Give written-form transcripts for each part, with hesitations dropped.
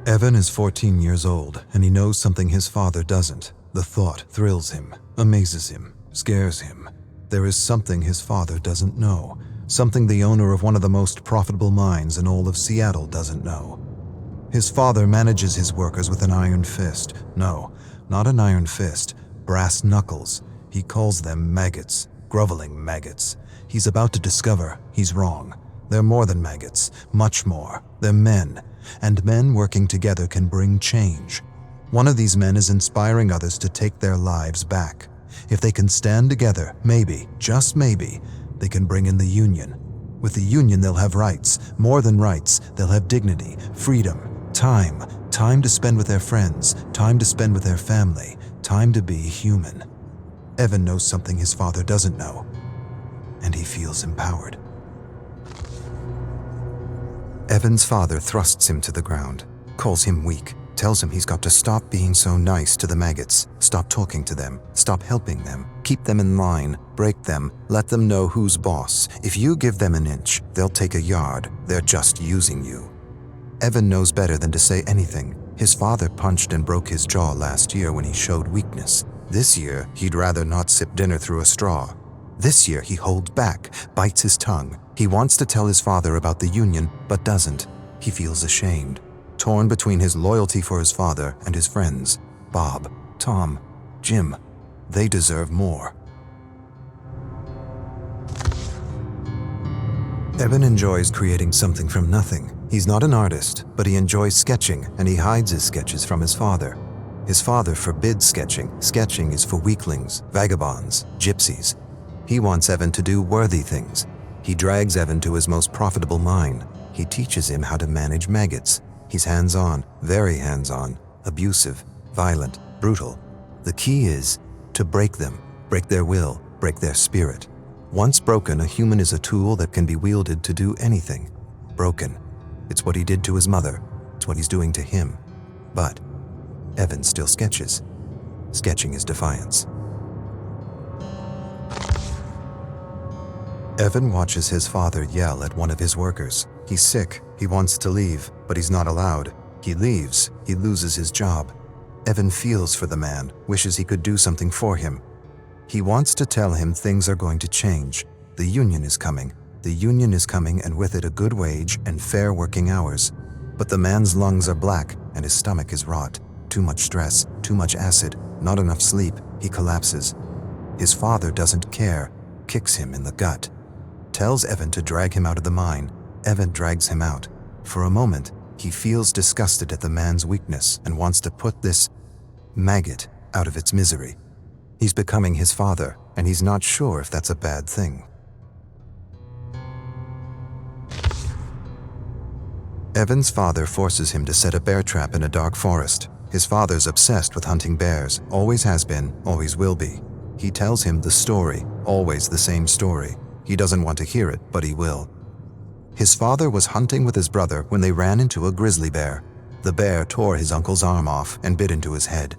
Evan is 14 years old, and he knows something his father doesn't. The thought thrills him, amazes him, scares him. There is something his father doesn't know, something the owner of one of the most profitable mines in all of Seattle doesn't know. His father manages his workers with an iron fist. No, not an iron fist, brass knuckles. He calls them maggots, groveling maggots. He's about to discover he's wrong. They're more than maggots, much more. They're men, and men working together can bring change. One of these men is inspiring others to take their lives back. If they can stand together, maybe, just maybe, they can bring in the union. With the union, they'll have rights. More than rights, they'll have dignity, freedom, time to spend with their friends, time to spend with their family, time to be human. Evan knows something his father doesn't know, and he feels empowered. Evan's father thrusts him to the ground, calls him weak, tells him he's got to stop being so nice to the maggots, stop talking to them, stop helping them, keep them in line, break them, let them know who's boss. If you give them an inch, they'll take a yard. They're just using you. Evan knows better than to say anything. His father punched and broke his jaw last year when he showed weakness. This year, he'd rather not sip dinner through a straw. This year, he holds back, bites his tongue. He wants to tell his father about the union, but doesn't. He feels ashamed, torn between his loyalty for his father and his friends. Bob, Tom, Jim, they deserve more. Evan enjoys creating something from nothing. He's not an artist, but he enjoys sketching, and he hides his sketches from his father. His father forbids sketching. Sketching is for weaklings, vagabonds, gypsies. He wants Evan to do worthy things. He drags Evan to his most profitable mine. He teaches him how to manage maggots. He's hands-on, very hands-on, abusive, violent, brutal. The key is to break them, break their will, break their spirit. Once broken, a human is a tool that can be wielded to do anything. Broken. It's what he did to his mother. It's what he's doing to him. But Evan still sketches. Sketching is defiance. Evan watches his father yell at one of his workers. He's sick, he wants to leave, but he's not allowed. He leaves, he loses his job. Evan feels for the man, wishes he could do something for him. He wants to tell him things are going to change. The union is coming. The union is coming, and with it a good wage and fair working hours. But the man's lungs are black and his stomach is rot. Too much stress, too much acid, not enough sleep. He collapses. His father doesn't care, kicks him in the gut. Tells Evan to drag him out of the mine. Evan drags him out. For a moment, he feels disgusted at the man's weakness and wants to put this maggot out of its misery. He's becoming his father, and he's not sure if that's a bad thing. Evan's father forces him to set a bear trap in a dark forest. His father's obsessed with hunting bears, always has been, always will be. He tells him the story, always the same story. He doesn't want to hear it, but he will. His father was hunting with his brother when they ran into a grizzly bear. The bear tore his uncle's arm off and bit into his head.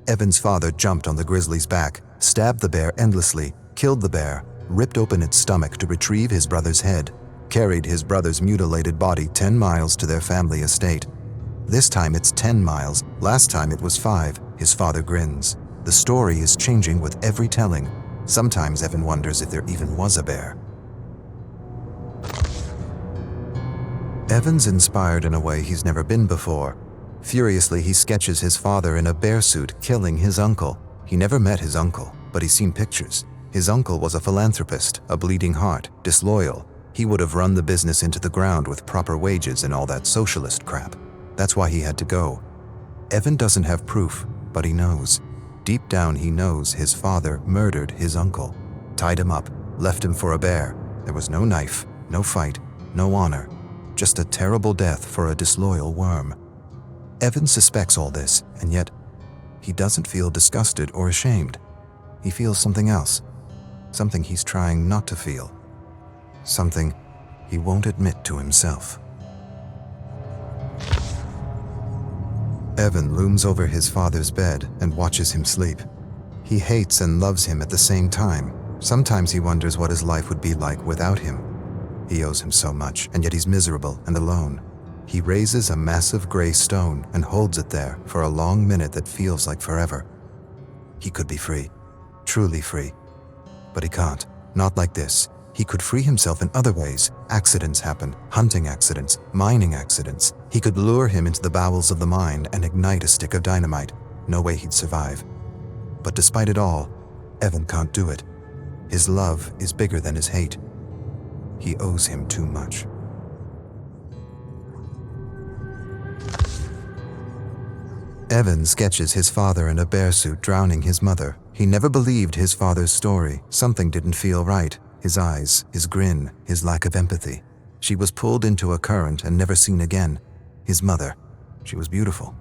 Evan's father jumped on the grizzly's back, stabbed the bear endlessly, killed the bear, ripped open its stomach to retrieve his brother's head, carried his brother's mutilated body 10 miles to their family estate. This time it's 10 miles, last time it was 5, his father grins. The story is changing with every telling. Sometimes Evan wonders if there even was a bear. Evan's inspired in a way he's never been before. Furiously, he sketches his father in a bear suit killing his uncle. He never met his uncle, but he's seen pictures. His uncle was a philanthropist, a bleeding heart, disloyal. He would have run the business into the ground with proper wages and all that socialist crap. That's why he had to go. Evan doesn't have proof, but he knows. Deep down, he knows his father murdered his uncle, tied him up, left him for a bear. There was no knife, no fight, no honor, just a terrible death for a disloyal worm. Evan suspects all this, and yet he doesn't feel disgusted or ashamed. He feels something else, something he's trying not to feel, something he won't admit to himself. Evan looms over his father's bed and watches him sleep. He hates and loves him at the same time. Sometimes he wonders what his life would be like without him. He owes him so much, and yet he's miserable and alone. He raises a massive gray stone and holds it there for a long minute that feels like forever. He could be free, truly free. But he can't, not like this. He could free himself in other ways. Accidents happen, hunting accidents, mining accidents. He could lure him into the bowels of the mine and ignite a stick of dynamite. No way he'd survive. But despite it all, Evan can't do it. His love is bigger than his hate. He owes him too much. Evan sketches his father in a bear suit drowning his mother. He never believed his father's story. Something didn't feel right. His eyes, his grin, his lack of empathy. She was pulled into a current and never seen again. His mother, she was beautiful.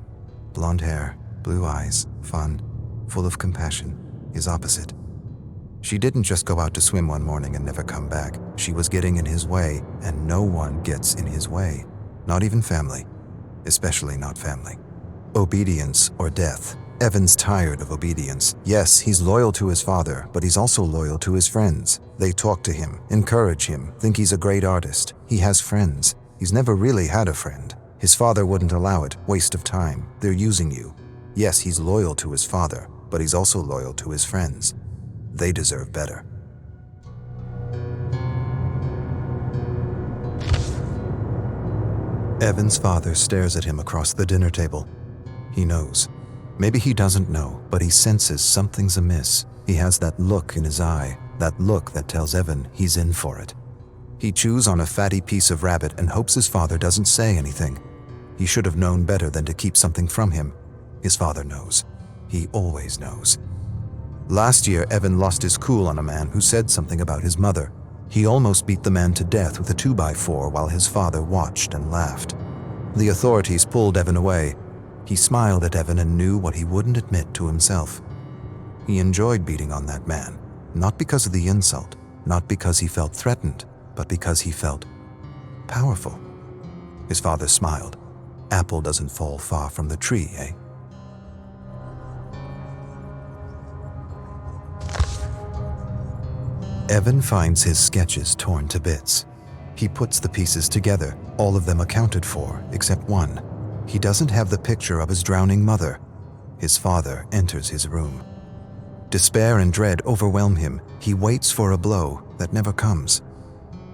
Blonde hair, blue eyes, fun, full of compassion. His opposite. She didn't just go out to swim one morning and never come back. She was getting in his way, and no one gets in his way. Not even family. Especially not family. Obedience or death. Evan's tired of obedience. Yes, he's loyal to his father, but he's also loyal to his friends. They talk to him, encourage him, think he's a great artist. He has friends. He's never really had a friend. His father wouldn't allow it. Waste of time. They're using you. Yes, he's loyal to his father, but he's also loyal to his friends. They deserve better. Evan's father stares at him across the dinner table. He knows. Maybe he doesn't know, but he senses something's amiss. He has that look in his eye, that look that tells Evan he's in for it. He chews on a fatty piece of rabbit and hopes his father doesn't say anything. He should have known better than to keep something from him. His father knows. He always knows. Last year, Evan lost his cool on a man who said something about his mother. He almost beat the man to death with a 2x4 while his father watched and laughed. The authorities pulled Evan away. He smiled at Evan and knew what he wouldn't admit to himself. He enjoyed beating on that man, not because of the insult, not because he felt threatened, but because he felt powerful. His father smiled. Apple doesn't fall far from the tree, eh? Evan finds his sketches torn to bits. He puts the pieces together, all of them accounted for, except one. He doesn't have the picture of his drowning mother. His father enters his room. Despair and dread overwhelm him. He waits for a blow that never comes.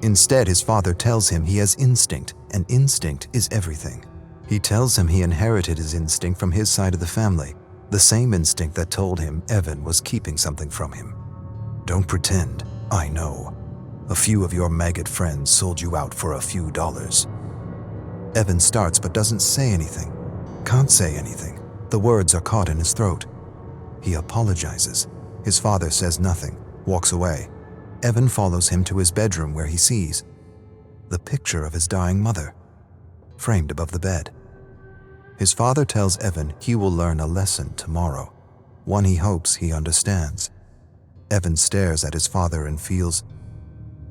Instead, his father tells him he has instinct, and instinct is everything. He tells him he inherited his instinct from his side of the family, the same instinct that told him Evan was keeping something from him. Don't pretend. I know. A few of your maggot friends sold you out for a few dollars. Evan starts but doesn't say anything. Can't say anything. The words are caught in his throat. He apologizes. His father says nothing, walks away. Evan follows him to his bedroom where he sees the picture of his dying mother, framed above the bed. His father tells Evan he will learn a lesson tomorrow, one he hopes he understands. Evan stares at his father and feels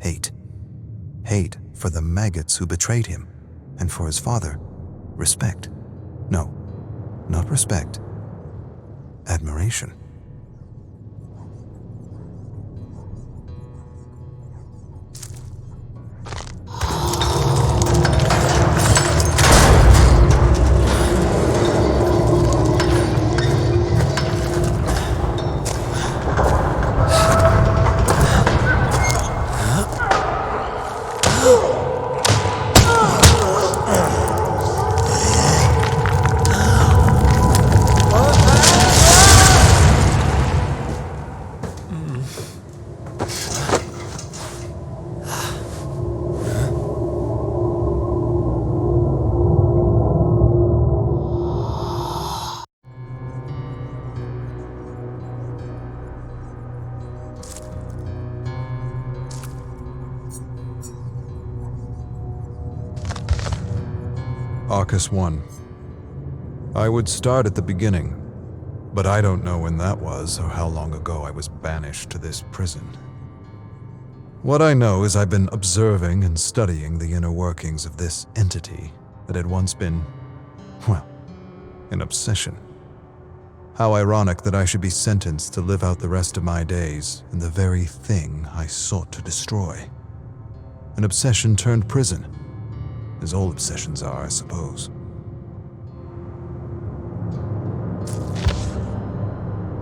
hate. Hate for the maggots who betrayed him, and for his father, respect. No, not respect. Admiration. Arcus 1. I would start at the beginning, but I don't know when that was or how long ago I was banished to this prison. What I know is I've been observing and studying the inner workings of this entity that had once been, well, an obsession. How ironic that I should be sentenced to live out the rest of my days in the very thing I sought to destroy. An obsession turned prison. as all obsessions are, I suppose.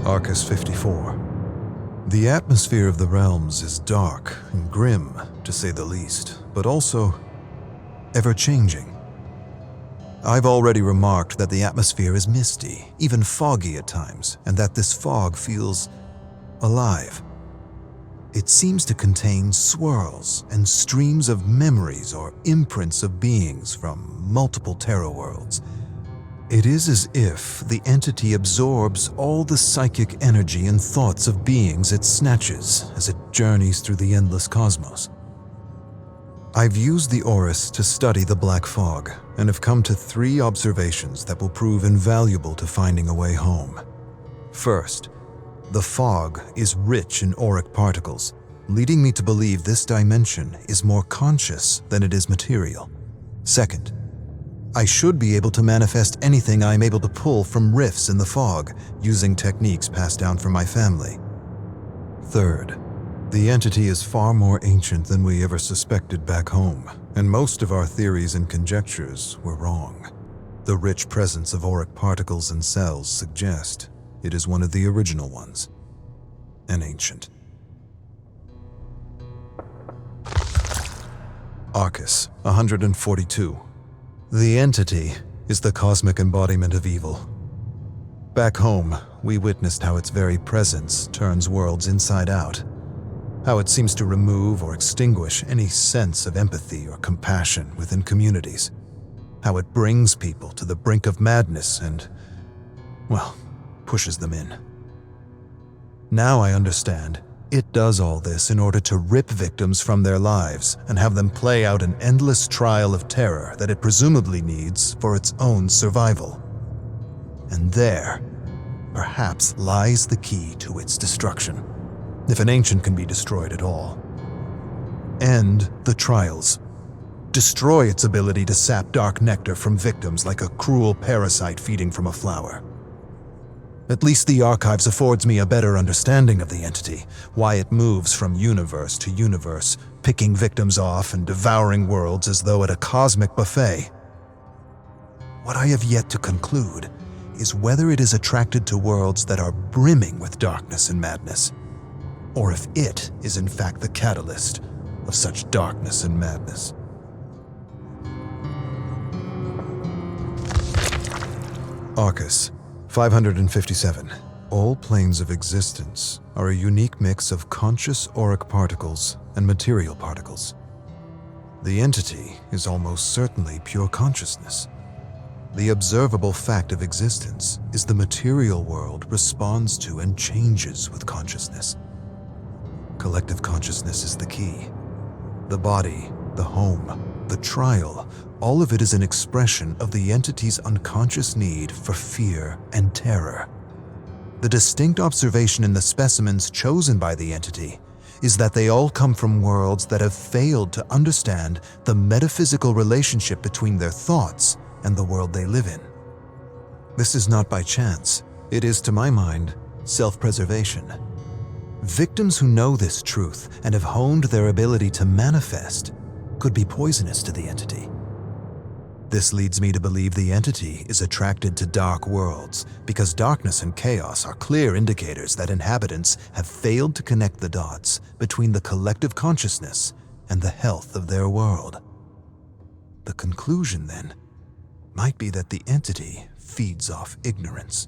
Arcus 54. The atmosphere of the realms is dark and grim, to say the least, but also ever-changing. I've already remarked that the atmosphere is misty, even foggy at times, and that this fog feels alive. It seems to contain swirls and streams of memories or imprints of beings from multiple terror worlds. It is as if the entity absorbs all the psychic energy and thoughts of beings it snatches as it journeys through the endless cosmos. I've used the Oris to study the black fog and have come to 3 observations that will prove invaluable to finding a way home. First, the fog is rich in auric particles, leading me to believe this dimension is more conscious than it is material. Second, I should be able to manifest anything I am able to pull from rifts in the fog using techniques passed down from my family. Third, the entity is far more ancient than we ever suspected back home, and most of our theories and conjectures were wrong. The rich presence of auric particles and cells suggest it is one of the original ones, and ancient. Arcus 142. The entity is the cosmic embodiment of evil. Back home, we witnessed how its very presence turns worlds inside out, how it seems to remove or extinguish any sense of empathy or compassion within communities, how it brings people to the brink of madness and, well, pushes them in. Now I understand. It does all this in order to rip victims from their lives and have them play out an endless trial of terror that it presumably needs for its own survival. And there, perhaps, lies the key to its destruction, if an ancient can be destroyed at all. End the trials. Destroy its ability to sap dark nectar from victims like a cruel parasite feeding from a flower. At least the archives affords me a better understanding of the entity, why it moves from universe to universe, picking victims off and devouring worlds as though at a cosmic buffet. What I have yet to conclude is whether it is attracted to worlds that are brimming with darkness and madness, or if it is in fact the catalyst of such darkness and madness. Arcus 557. All planes of existence are a unique mix of conscious auric particles and material particles. The entity is almost certainly pure consciousness. The observable fact of existence is the material world responds to and changes with consciousness. Collective consciousness is the key. The body, the home, the trial, all of it is an expression of the entity's unconscious need for fear and terror. The distinct observation in the specimens chosen by the entity is that they all come from worlds that have failed to understand the metaphysical relationship between their thoughts and the world they live in. This is not by chance. It is, to my mind, self-preservation. Victims who know this truth and have honed their ability to manifest could be poisonous to the entity. This leads me to believe the entity is attracted to dark worlds because darkness and chaos are clear indicators that inhabitants have failed to connect the dots between the collective consciousness and the health of their world. The conclusion, then, might be that the entity feeds off ignorance.